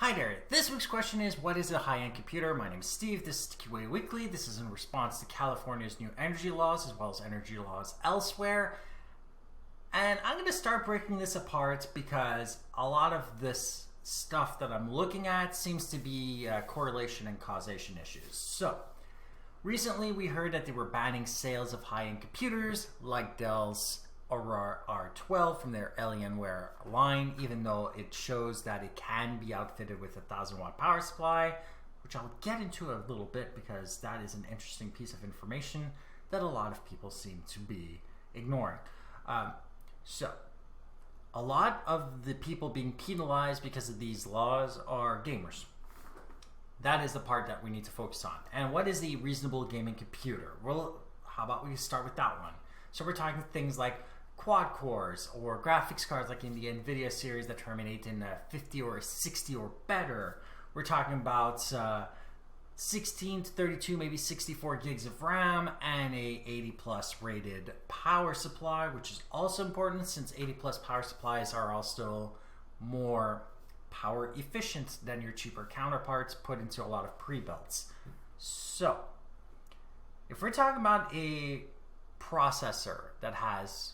Hi there, this week's question is, what is a high-end computer? My name is Steve, this is TQA Weekly. This is in response to California's new energy laws as well as energy laws elsewhere. And I'm going to start breaking this apart because a lot of this stuff that I'm looking at seems to be correlation and causation issues. So, recently we heard that they were banning sales of high-end computers like Dell's Aurora R12 from their Alienware line, even though it shows that it can be outfitted with a 1,000-watt power supply, which I'll get into a little bit because that is an interesting piece of information that a lot of people seem to be ignoring. So, a lot of the people being penalized because of these laws are gamers. That is the part that we need to focus on. And what is the reasonable gaming computer? Well, how about we start with that one? So we're talking things like quad cores or graphics cards like in the NVIDIA series that terminate in 50 or 60 or better. We're talking about 16 to 32, maybe 64 gigs of RAM and a 80 plus rated power supply, which is also important since 80 plus power supplies are also more power efficient than your cheaper counterparts put into a lot of pre-builds. So, if we're talking about a processor that has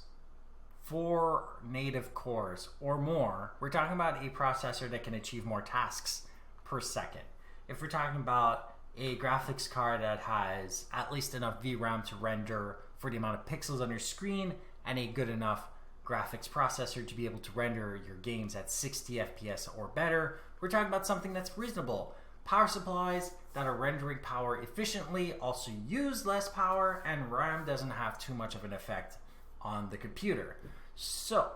4 native cores or more, we're talking about a processor that can achieve more tasks per second. If we're talking about a graphics card that has at least enough VRAM to render for the amount of pixels on your screen and a good enough graphics processor to be able to render your games at 60 FPS or better, we're talking about something that's reasonable. Power supplies that are rendering power efficiently also use less power, and RAM doesn't have too much of an effect on the computer. So,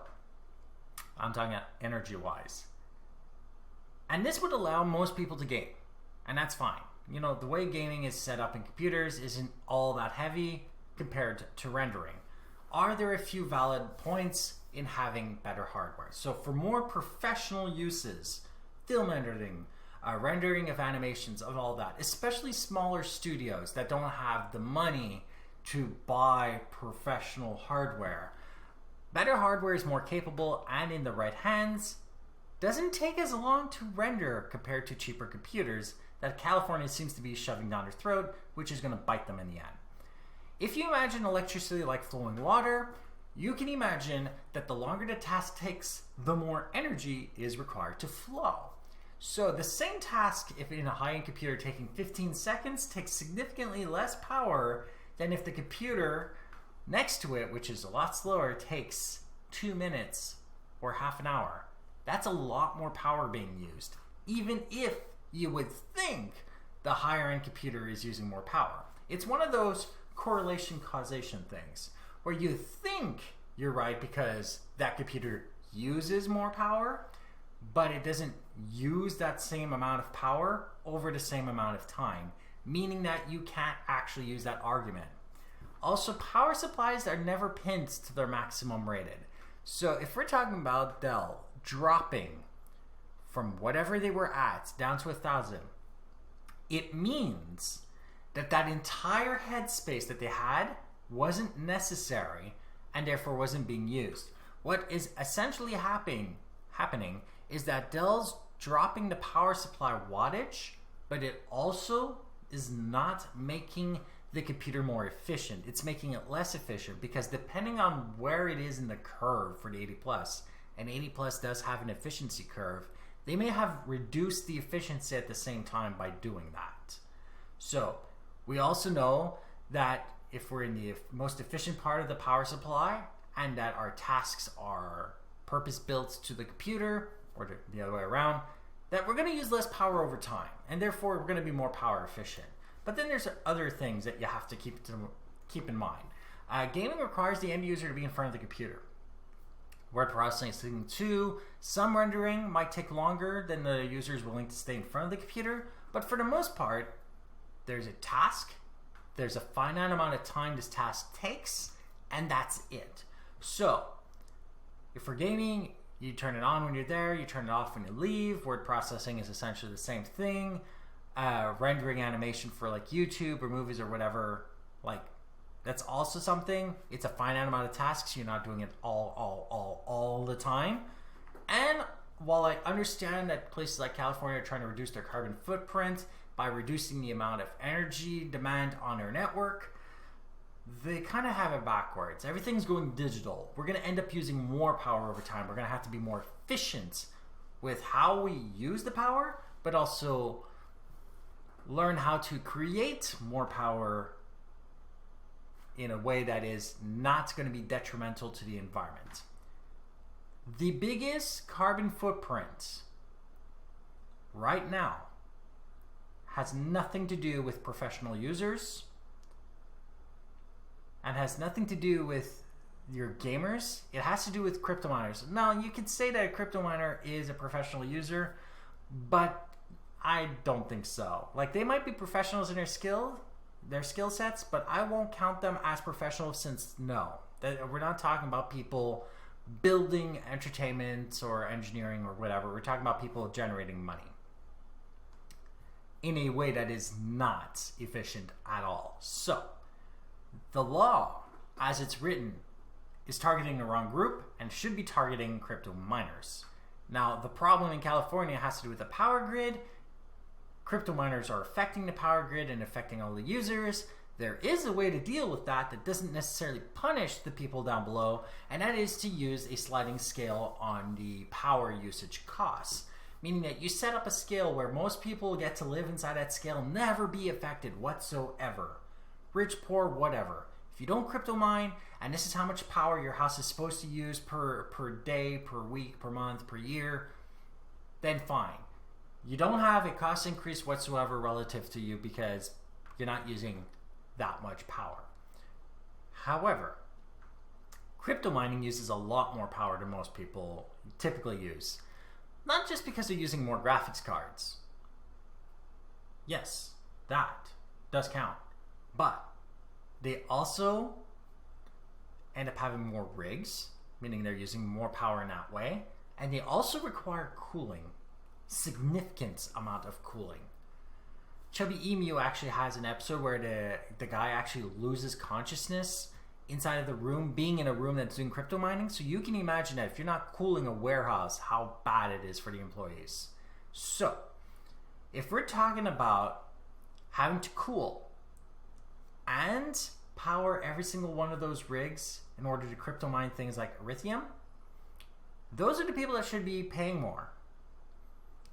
I'm talking about energy-wise. And this would allow most people to game, and that's fine. You know, the way gaming is set up in computers isn't all that heavy compared to rendering. Are there a few valid points in having better hardware? So for more professional uses, film editing, rendering of animations, of all that, especially smaller studios that don't have the money to buy professional hardware, better hardware is more capable and in the right hands, doesn't take as long to render compared to cheaper computers that California seems to be shoving down their throat, which is going to bite them in the end. If you imagine electricity like flowing water, you can imagine that the longer the task takes, the more energy is required to flow. So the same task, if in a high-end computer taking 15 seconds, takes significantly less power than if the computer next to it, which is a lot slower, takes 2 minutes or half an hour. That's a lot more power being used, even if you would think the higher-end computer is using more power. It's one of those correlation causation things where you think you're right because that computer uses more power, but it doesn't use that same amount of power over the same amount of time, meaning that you can't actually use that argument. Also, power supplies are never pinned to their maximum rated. So if we're talking about Dell dropping from whatever they were at down to 1,000, it means that that entire headspace that they had wasn't necessary and therefore wasn't being used. What is essentially happening is that Dell's dropping the power supply wattage, but it also is not making the computer more efficient. It's making it less efficient because depending on where it is in the curve for the 80 plus, and 80 plus does have an efficiency curve, they may have reduced the efficiency at the same time by doing that. So we also know that if we're in the most efficient part of the power supply and that our tasks are purpose built to the computer or the other way around, that we're going to use less power over time and therefore we're going to be more power efficient. But then there's other things that you have to keep in mind. Gaming requires the end user to be in front of the computer. Word processing too, some rendering might take longer than the user is willing to stay in front of the computer, but for the most part, there's a task, there's a finite amount of time this task takes, and that's it. So, if for gaming, you turn it on when you're there, you turn it off when you leave. Word processing is essentially the same thing. Rendering animation for like YouTube or movies or whatever, like that's also something. It's a finite amount of tasks. You're not doing it all the time. And while I understand that places like California are trying to reduce their carbon footprint by reducing the amount of energy demand on their network, they kind of have it backwards. Everything's going digital. We're going to end up using more power over time. We're going to have to be more efficient with how we use the power, but also learn how to create more power in a way that is not going to be detrimental to the environment. The biggest carbon footprint right now has nothing to do with professional users and has nothing to do with your gamers. It has to do with crypto miners. Now, you could say that a crypto miner is a professional user, but I don't think so. Like, they might be professionals in their skill sets, but I won't count them as professionals, since we're not talking about people building entertainment or engineering or whatever. We're talking about people generating money in a way that is not efficient at all. So the law, as it's written, is targeting the wrong group and should be targeting crypto miners. Now, the problem in California has to do with the power grid. Crypto miners are affecting the power grid and affecting all the users. There is a way to deal with that that doesn't necessarily punish the people down below, and that is to use a sliding scale on the power usage costs. Meaning that you set up a scale where most people get to live inside that scale, never be affected whatsoever. Rich, poor, whatever. If you don't crypto mine, and this is how much power your house is supposed to use per day, per week, per month, per year, then fine. You don't have a cost increase whatsoever relative to you because you're not using that much power. However, crypto mining uses a lot more power than most people typically use. Not just because they're using more graphics cards. Yes, that does count. But they also end up having more rigs, meaning they're using more power in that way. And they also require cooling. Significant amount of cooling. Chubby Emu actually has an episode where the guy actually loses consciousness inside of the room, being in a room that's doing crypto mining. So you can imagine that if you're not cooling a warehouse, how bad it is for the employees. So if we're talking about having to cool and power every single one of those rigs in order to crypto mine things like Ethereum, those are the people that should be paying more.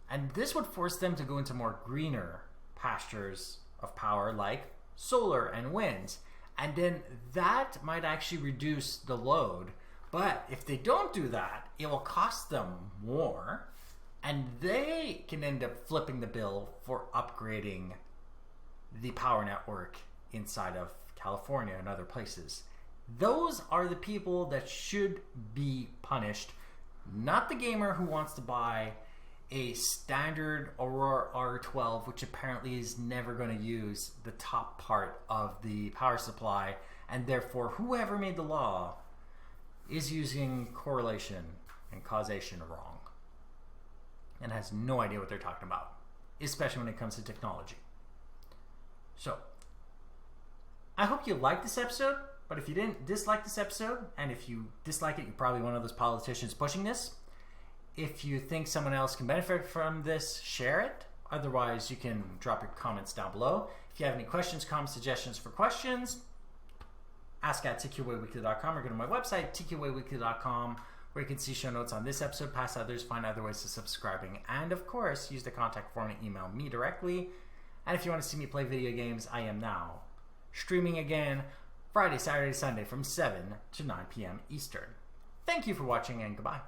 And this would force them to go into more greener pastures of power like solar and wind. And then that might actually reduce the load. But if they don't do that, it will cost them more. And they can end up flipping the bill for upgrading the power network inside of California and other places. Those are the people that should be punished, not the gamer who wants to buy a standard Aurora R12, which apparently is never going to use the top part of the power supply, and therefore whoever made the law is using correlation and causation wrong and has no idea what they're talking about, especially when it comes to technology. So I hope you liked this episode, but if you didn't dislike this episode, and if you dislike it, you're probably one of those politicians pushing this. If you think someone else can benefit from this, share it. Otherwise, you can drop your comments down below. If you have any questions, comments, suggestions for questions, ask at TQAweekly.com or go to my website, TQAweekly.com, where you can see show notes on this episode, past others, find other ways of subscribing, and of course, use the contact form to email me directly. And if you want to see me play video games, I am now streaming again Friday, Saturday, Sunday from 7 to 9 p.m. Eastern. Thank you for watching, and goodbye.